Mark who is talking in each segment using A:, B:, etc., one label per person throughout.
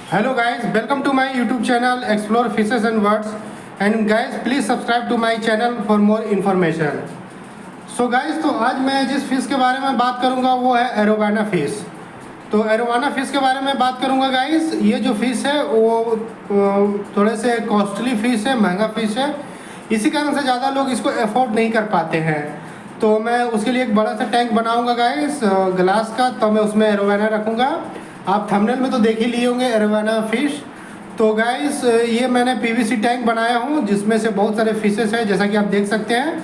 A: Hello guys, welcome to my YouTube channel Explore Fishes and Words, and guys please subscribe to my channel for more information. So guys, तो आज मैं जिस fish के बारे में बात करूंगा वो है एरोवाना फिश। तो एरोवाना फिश के बारे में बात करूंगा गाइस। ये जो फिश है वो थोड़े से कॉस्टली फिश है, महंगा फिश है, इसी कारण से ज़्यादा लोग इसको अफोर्ड नहीं कर पाते हैं। तो मैं उसके लिए एक बड़ा सा टैंक बनाऊंगा गाइस ग्लास का, तो मैं उसमें एरोवाना रखूँगा। आप थंबनेल में तो देख ही लिए होंगे एरोवाना फिश। तो गाइस ये मैंने पीवीसी टैंक बनाया हूँ जिसमें से बहुत सारे फिशेस हैं जैसा कि आप देख सकते हैं,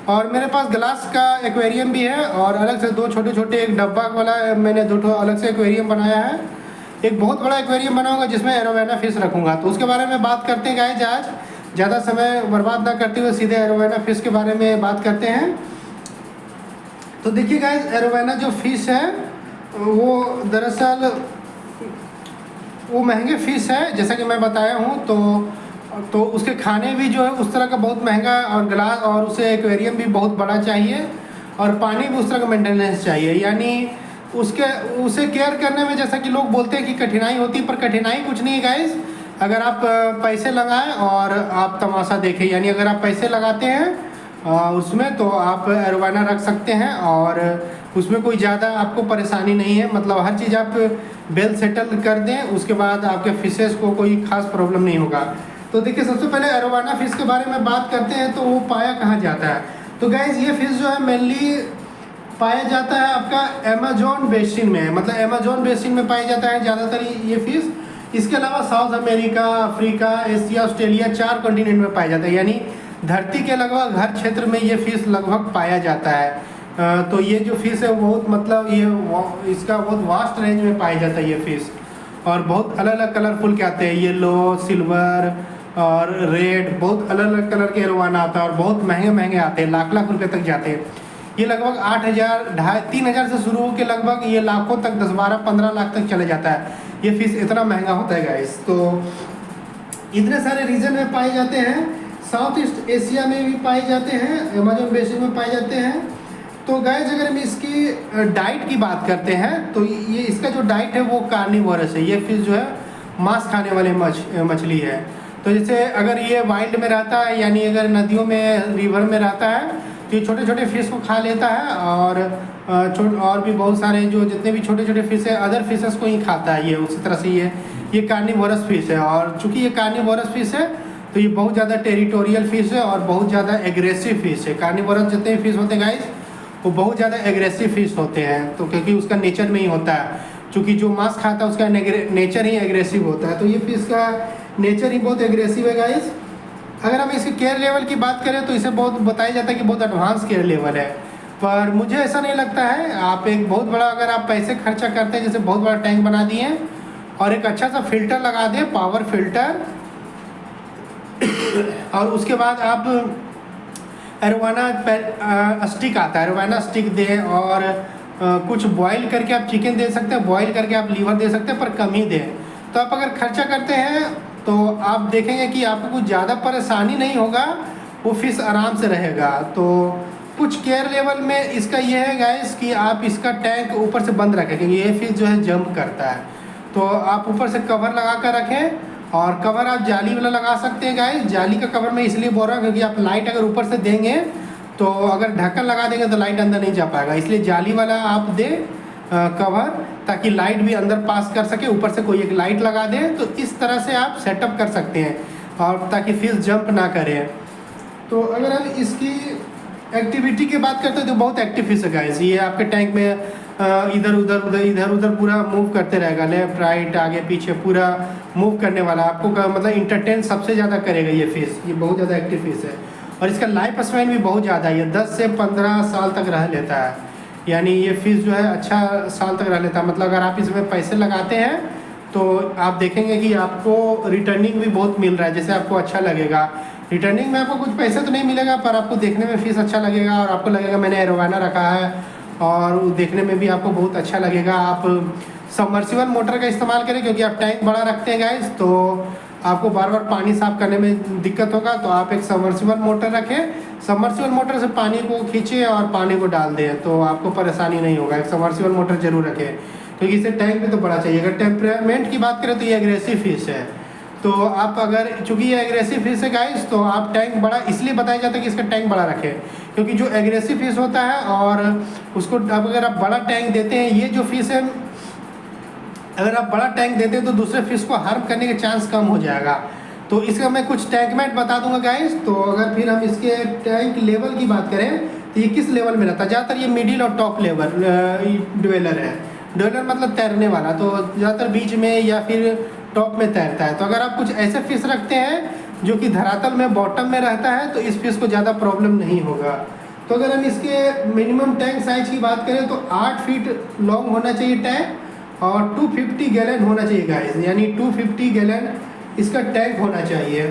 A: और मेरे पास ग्लास का एक्वेरियम भी है और अलग से दो छोटे छोटे एक डब्बा वाला मैंने दो अलग से एक्वेरियम बनाया है। एक बहुत बड़ा एक्वेरियम बनाऊंगा जिसमें एरोवाना फिश रखूँगा। तो उसके बारे में बात करते हैं गाइस। आज ज़्यादा समय बर्बाद ना करते हुए सीधे एरोवाना फिश के बारे में बात करते हैं। तो देखिए गाइस, एरोवाना जो फिश है वो दरअसल वो महंगे फ़िश है जैसा कि मैं बताया हूँ। तो उसके खाने भी जो है उस तरह का बहुत महंगा, और ग्लास और उसे एक्वेरियम भी बहुत बड़ा चाहिए, और पानी भी उस तरह का मेंटेनेंस चाहिए। यानी उसे केयर करने में जैसा कि लोग बोलते हैं कि कठिनाई होती है, पर कठिनाई कुछ नहीं है गाइस। अगर आप पैसे लगाएं और आप तमाशा देखें, यानी अगर आप पैसे लगाते हैं उसमें तो आप एरोवाना रख सकते हैं और उसमें कोई ज़्यादा आपको परेशानी नहीं है। मतलब हर चीज़ आप वेल सेटल कर दें, उसके बाद आपके फिशेस को कोई खास प्रॉब्लम नहीं होगा। तो देखिए, सबसे पहले एरोवाना फिश के बारे में बात करते हैं। तो वो पाया कहाँ जाता है? तो गाइस ये फिश जो है मेनली पाया जाता है आपका अमेजोन बेसिन में, मतलब अमेजोन बेसिन में पाया जाता है ज़्यादातर ये फिश। इसके अलावा south America, Africa, Asia, Australia 4 continent में पाया जाता है। यानी धरती के लगभग हर क्षेत्र में ये फिश लगभग पाया जाता है। तो ये जो फिश है बहुत मतलब इसका बहुत वास्ट रेंज में पाया जाता है ये फिश, और बहुत अलग अलग कलरफुल के आते हैं, येलो, सिल्वर और रेड, बहुत अलग अलग कलर के एरोवाना आता है, और बहुत महंगे महंगे आते हैं, लाख लाख रुपए तक जाते हैं। ये लगभग 8,000, 3,000 से शुरू होकर लगभग ये लाखों तक 10, 12, 15 लाख तक चले जाता है। ये फिश इतना महंगा होता है गाइस। तो इतने सारे रीजन में पाए जाते हैं, साउथ ईस्ट एशिया में भी पाए जाते हैं, अमेजोन बेसिन में पाए जाते हैं। तो गाइस अगर हम इसकी डाइट की बात करते हैं तो ये इसका जो डाइट है वो कार्निवोरस है। ये फिश जो है मांस खाने वाले मछली है। तो जैसे अगर ये वाइल्ड में रहता है, यानी अगर नदियों में, रिवर में रहता है, तो ये छोटे छोटे फिश को खा लेता है, और भी बहुत सारे जो जितने भी छोटे छोटे फिश है अदर फिशेस को ही खाता है ये। उसी तरह से ये कार्निवोरस फिश है, और चूँकि ये कार्निवोरस फिश है तो ये बहुत ज़्यादा टेरिटोरियल फिश है और बहुत ज़्यादा एग्रेसिव फिश है। कार्निवोरस जितने भी फिश होते हैं गाइस वो बहुत ज़्यादा एग्रेसिव फिश होते हैं, तो क्योंकि उसका नेचर में ही होता है, चूँकि जो मांस खाता है उसका नेचर ही एग्रेसिव होता है। तो ये फिश का नेचर ही बहुत एग्रेसिव है गाइस। अगर हम इसके केयर लेवल की बात करें तो इसे बहुत बताया जाता है कि बहुत एडवांस केयर लेवल है, पर मुझे ऐसा नहीं लगता है। आप एक बहुत बड़ा, अगर आप पैसे खर्चा करते हैं, जैसे बहुत बड़ा टैंक बना दिए और एक अच्छा सा फिल्टर लगा दें, पावर फिल्टर, और उसके बाद आप एरोवाना स्टिक आता है, एरोवाना स्टिक दें, और कुछ बॉईल करके आप चिकन दे सकते हैं, बॉईल करके आप लीवर दे सकते हैं, पर कम ही दें। तो आप अगर खर्चा करते हैं तो आप देखेंगे कि आपको कुछ ज़्यादा परेशानी नहीं होगा, वो फिश आराम से रहेगा। तो कुछ केयर लेवल में इसका ये है गाइस कि आप इसका टैंक ऊपर से बंद रखें, क्योंकि ये फिश जो है जंप करता है। तो आप ऊपर से कवर लगा कर रखें, और कवर आप जाली वाला लगा सकते हैं गाइस। जाली का कवर मैं इसलिए बोल रहा हूँ क्योंकि आप लाइट अगर ऊपर से देंगे तो अगर ढक्कन लगा देंगे तो लाइट अंदर नहीं जा पाएगा, इसलिए जाली वाला आप दें कवर, ताकि लाइट भी अंदर पास कर सके। ऊपर से कोई एक लाइट लगा दें, तो इस तरह से आप सेटअप कर सकते हैं, और ताकि फिश जंप ना करे। तो अगर हम इसकी एक्टिविटी की बात करते हैं तो बहुत एक्टिव फिश है गाइस। ये आपके टैंक में इधर उधर पूरा मूव करते रहेगा, लेफ्ट राइट आगे पीछे पूरा मूव करने वाला, आपको मतलब इंटरटेन सबसे ज़्यादा करेगा ये फिश। ये बहुत ज़्यादा एक्टिव फिश है, और इसका लाइफ स्पैन भी बहुत ज़्यादा है। ये 10 से 15 साल तक रह लेता है, यानी ये फिश जो है अच्छा साल तक रह लेता है। मतलब अगर आप इसमें पैसे लगाते हैं तो आप देखेंगे कि आपको रिटर्निंग भी बहुत मिल रहा है, जैसे आपको अच्छा लगेगा। रिटर्निंग में आपको कुछ पैसे तो नहीं मिलेगा, पर आपको देखने में फिश अच्छा लगेगा, और आपको लगेगा मैंने एरोवाना रखा है, और देखने में भी आपको बहुत अच्छा लगेगा। आप सबमर्सिबल मोटर का इस्तेमाल करें, क्योंकि आप टैंक बड़ा रखते हैं गाइस, तो आपको बार बार पानी साफ करने में दिक्कत होगा। तो आप एक सबमर्सिबल मोटर रखें, सबमर्सिबल मोटर से पानी को खींचे और पानी को डाल दें, तो आपको परेशानी नहीं होगा। एक सबमर्सिबल मोटर जरूर रखें, क्योंकि इसे टैंक भी तो बड़ा चाहिए। अगर टेम्परामेंट की बात करें तो ये एग्रेसिव फिश है। तो आप अगर चूँकि ये एग्रेसिव फिश है गाइस, तो आप टैंक बड़ा इसलिए बताया जाता है कि इसका टैंक बड़ा रखें, क्योंकि जो एग्रेसिव फिश होता है और उसको अब अगर आप बड़ा टैंक देते हैं, ये जो फिश है अगर आप बड़ा टैंक देते हैं तो दूसरे फिश को हार्म करने के चांस कम हो जाएगा। तो इसका मैं कुछ टैंकमेट बता दूंगा गाइस। तो अगर फिर हम इसके टैंक लेवल की बात करें तो ये किस लेवल में रहता है, ज़्यादातर ये मिडिल और टॉप लेवल ड्वेलर है। ड्वेलर मतलब तैरने वाला, तो ज़्यादातर बीच में या फिर टॉप में तैरता है। तो अगर आप कुछ ऐसे फिश रखते हैं जो कि धरातल में बॉटम में रहता है तो इस फिश को ज़्यादा प्रॉब्लम नहीं होगा। तो अगर हम इसके मिनिमम टैंक साइज की बात करें तो 8 फीट लॉन्ग होना चाहिए टैंक और 250 गैलन होना चाहिए गाइस, यानी 250 गैलन इसका टैंक होना चाहिए।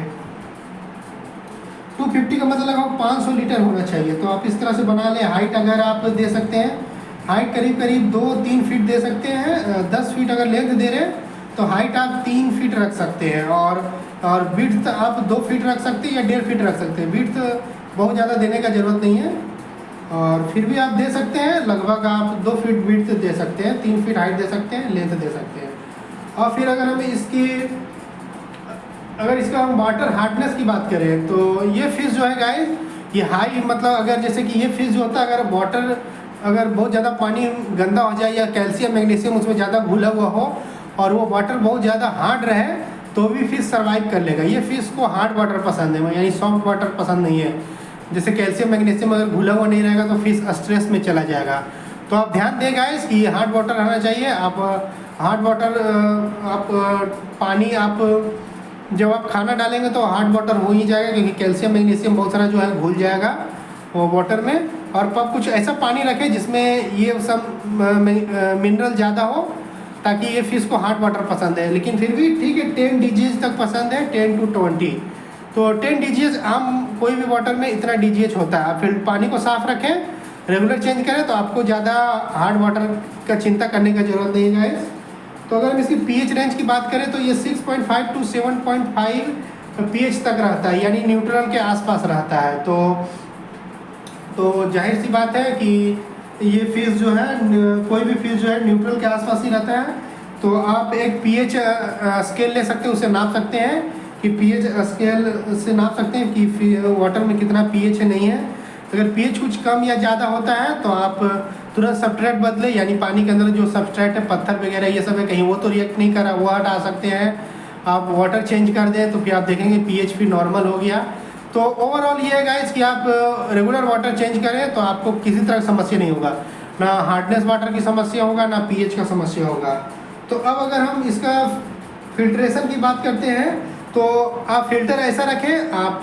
A: 250 का मतलब लगभग 500 लीटर होना चाहिए। तो आप इस तरह से बना लें। हाइट अगर आप दे सकते हैं, हाइट करीब करीब 2-3 फीट दे सकते हैं। 10 फीट अगर लेंथ दे रहे हैं तो हाइट आप 3 फीट रख सकते हैं और विड्थ आप 2 फीट रख सकते हैं या 1.5 फीट रख सकते हैं। विड्थ बहुत ज़्यादा देने का ज़रूरत नहीं है और फिर भी आप दे सकते हैं। लगभग आप 2 फीट विड्थ दे सकते हैं, 3 फीट हाइट दे सकते हैं, लेंथ दे सकते हैं। और फिर अगर इसका हम वाटर हार्डनेस की बात करें तो ये फिश जो है गाइस, ये हाई मतलब अगर जैसे कि ये फिश जो होता है अगर वाटर अगर बहुत ज़्यादा पानी गंदा हो जाए या कैल्शियम मैग्नीशियम उसमें ज़्यादा घुला हुआ हो और वो वाटर बहुत ज़्यादा हार्ड रहे तो भी फिश सर्वाइव कर लेगा। ये फिश को हार्ड वाटर पसंद है, यानी सॉफ्ट वाटर पसंद नहीं है। जैसे कैल्शियम मैग्नीशियम अगर घुला हुआ नहीं रहेगा तो फिश स्ट्रेस में चला जाएगा। तो आप ध्यान दें गाइस कि हार्ड वाटर रहना चाहिए। आप हार्ड वाटर आप पानी आप जब आप खाना डालेंगे तो हार्ड वाटर हो ही जाएगा, क्योंकि कैल्शियम मैग्नीशियम बहुत सारा जो है घुल जाएगा वो वाटर में। और आप कुछ ऐसा पानी रखें जिसमें ये सब मिनरल ज़्यादा हो ताकि ये फिश को हार्ड वाटर पसंद है। लेकिन फिर भी ठीक है, 10 DGH तक पसंद है, 10 to 20। तो 10 DGH आम कोई भी वाटर में इतना DGH होता है। आप फिर पानी को साफ रखें, रेगुलर चेंज करें तो आपको ज़्यादा हार्ड वाटर का चिंता करने का ज़रूरत नहीं है गाइस। तो अगर हम इसकी pH रेंज की बात करें तो ये 6.5 to 7.5 pH तक रहता है, यानी न्यूट्रल के आसपास रहता है। तो जाहिर सी बात है कि ये फिश जो है कोई भी फिश जो है न्यूट्रल के आसपास ही रहता है। तो आप एक pH स्केल ले सकते हैं, उसे नाप सकते हैं कि pH स्केल से नाप सकते हैं कि वाटर में कितना pH नहीं है। अगर pH कुछ कम या ज़्यादा होता है तो आप तुरंत सब्सट्रेट बदले, यानी पानी के अंदर जो सब्सट्रेट है पत्थर वगैरह ये सब है, कहीं वो तो रिएक्ट नहीं कर रहा, वो हटा सकते हैं। आप वाटर चेंज कर दें तो फिर आप देखेंगे pH भी नॉर्मल हो गया। तो ओवरऑल ये है गाइस कि आप रेगुलर वाटर चेंज करें तो आपको किसी तरह की समस्या नहीं होगा, ना हार्डनेस वाटर की समस्या होगा ना पीएच का समस्या होगा। तो अब अगर हम इसका फिल्ट्रेशन की बात करते हैं तो आप फिल्टर ऐसा रखें, आप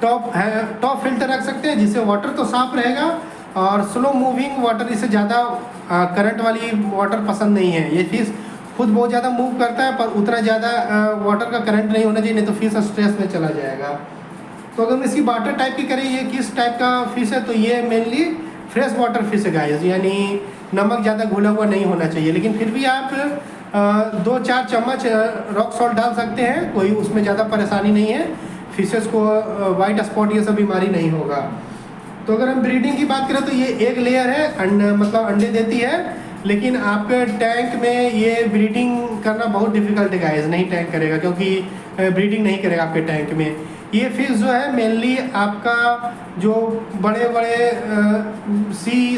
A: टॉप फिल्टर रख सकते हैं जिससे वाटर तो साफ रहेगा और स्लो मूविंग वाटर, इससे ज़्यादा करंट वाली वाटर पसंद नहीं है। ये फिश खुद बहुत ज़्यादा मूव करता है पर उतना ज़्यादा वाटर का करंट नहीं होना चाहिए, नहीं तो फिश स्ट्रेस में चला जाएगा। तो अगर हम इसकी वाटर टाइप की करें, ये किस टाइप का फिश है, तो ये मेनली फ्रेश वाटर फिश है गाइस, यानी नमक ज़्यादा घुला हुआ नहीं होना चाहिए। लेकिन फिर भी आप 2-4 चम्मच रॉक सॉल्ट डाल सकते हैं, कोई उसमें ज़्यादा परेशानी नहीं है। फिशेस को वाइट स्पॉट ये सब बीमारी नहीं होगा। तो अगर हम ब्रीडिंग की बात करें तो ये एक लेयर है, मतलब अंडे देती है, लेकिन आपके टैंक में ये ब्रीडिंग करना बहुत डिफिकल्ट है गाइस, नहीं टैंक करेगा क्योंकि ब्रीडिंग नहीं करेगा आपके टैंक में। ये फिश जो है मेनली आपका जो बड़े बड़े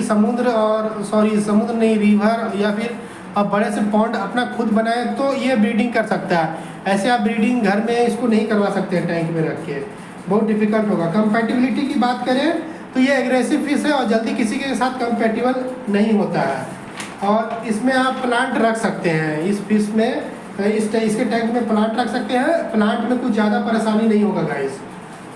A: समुद्र नहीं, रिवर या फिर आप बड़े से पॉन्ड अपना खुद बनाए तो ये ब्रीडिंग कर सकता है। ऐसे आप ब्रीडिंग घर में इसको नहीं करवा सकते टैंक में रख के, बहुत डिफिकल्ट होगा। कंपैटिबिलिटी की बात करें तो ये एग्रेसिव फिश है और जल्दी किसी के साथ कंपैटिबल नहीं होता है। और इसमें आप प्लांट रख सकते हैं, इस फिश में इसके टैंक में प्लांट रख सकते हैं। प्लांट में कुछ ज़्यादा परेशानी नहीं होगा गाइस।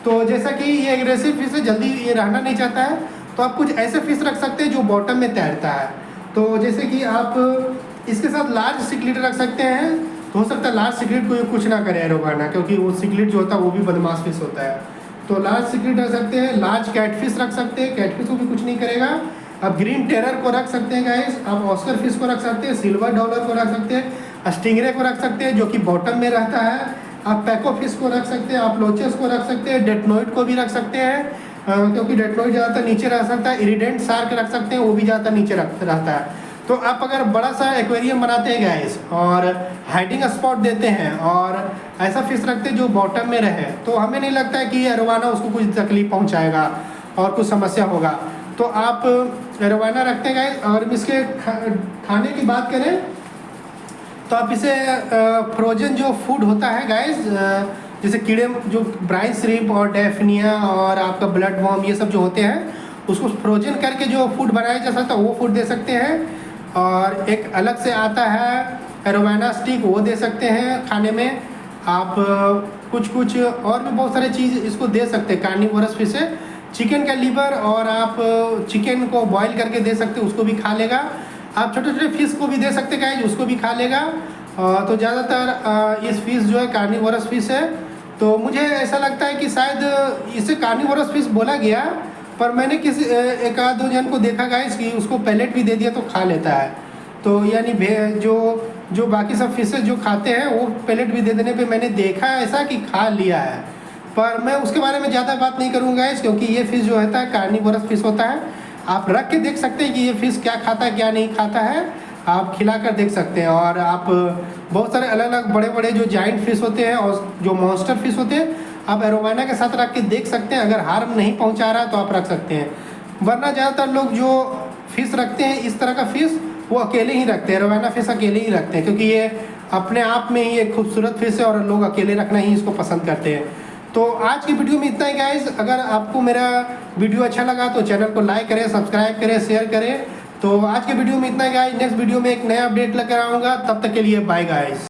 A: तो जैसा कि ये एग्रेसिव फिश है, जल्दी ये रहना नहीं चाहता है, तो आप कुछ ऐसे फिश रख सकते हैं जो बॉटम में तैरता है। तो जैसे कि आप इसके साथ लार्ज सिक्लिड रख सकते हैं, तो हो सकता है लार्ज सिक्लिड को कुछ ना करे एरोवाना, क्योंकि वो सिक्लिड जो होता है वो भी बदमाश फिश होता है। तो लार्ज सिक्लिड रख सकते हैं, लार्ज कैटफिश रख सकते हैं, कैटफिश को भी कुछ नहीं करेगा। आप ग्रीन टेरर को रख सकते हैं गाइस, आप ऑस्कर फिश को रख सकते हैं, सिल्वर डॉलर को रख सकते हैं, स्टिंगरे को रख सकते हैं जो कि बॉटम में रहता है, आप पैको फिश को रख सकते हैं, आप लोचेस को रख सकते हैं, डेटनोइड को भी रख सकते हैं क्योंकि डेटनोइड ज़्यादातर नीचे रह सकता है, इरिडेंट शार्क रख सकते हैं, वो भी ज़्यादातर नीचे रहता है। तो आप अगर बड़ा सा एक्वेरियम बनाते हैं गाइस और हाइडिंग स्पॉट देते हैं और ऐसा फिश रखते हैं जो बॉटम में रहे, तो हमें नहीं लगता है कि एरोवाना उसको कुछ तकलीफ पहुंचाएगा और कुछ समस्या होगा। तो आप एरोवाना रखते हैं गाइस। और इसके खाने की बात करें तो आप इसे फ्रोजन जो फूड होता है गाइस, जैसे कीड़े जो ब्राइन श्रिम्प और डेफनिया और आपका ब्लड वॉर्म ये सब जो होते हैं, उसको फ्रोजन करके जो फूड बनाया जा सकता है वो फूड दे सकते हैं। और एक अलग से आता है एरोवाना स्टिक, वो दे सकते हैं खाने में। आप कुछ और भी बहुत सारे चीज़ इसको दे सकते हैं। कार्निवोरस फिश है, चिकन का लीवर और आप चिकन को बॉईल करके दे सकते हैं, उसको भी खा लेगा। आप छोटे छोटे फिश को भी दे सकते हैं गाइस, उसको भी खा लेगा। तो ज़्यादातर इस फिश जो है कार्निवोरस फिश है। तो मुझे ऐसा लगता है कि शायद इसे कार्निवोरस फिश बोला गया, पर मैंने किसी एक आध दो जन को देखा गाइस कि उसको पैलेट भी दे दिया तो खा लेता है। तो यानी जो बाकी सब फिशेज जो खाते हैं वो पैलेट भी दे देने पे मैंने देखा है ऐसा कि खा लिया है। पर मैं उसके बारे में ज़्यादा बात नहीं करूँगा गाइस, क्योंकि ये फिश जो होता है कार्निवोरस फिश होता है। आप रख के देख सकते हैं कि ये फिश क्या खाता है क्या नहीं खाता है, आप खिला कर देख सकते हैं। और आप बहुत सारे अलग अलग बड़े बड़े जो जाइंट फिश होते हैं और जो मॉन्स्टर फिश होते हैं, आप एरोवाना के साथ रख के देख सकते हैं। अगर हार्म नहीं पहुंचा रहा तो आप रख सकते हैं। वरना ज़्यादातर लोग जो फिश रखते हैं इस तरह का फिश वो अकेले ही रखते हैं, एरोवाना फिश अकेले ही रखते हैं, क्योंकि ये अपने आप में ही एक खूबसूरत फिश है और लोग अकेले रखना ही इसको पसंद करते हैं। तो आज की वीडियो में इतना ही गाइस। अगर आपको मेरा वीडियो अच्छा लगा तो चैनल को लाइक करें, सब्सक्राइब करें, शेयर करें। तो आज के वीडियो में इतना ही गाइस। नेक्स्ट वीडियो में एक नया अपडेट लेकर आऊँगा, तब तक के लिए बाय गाइस।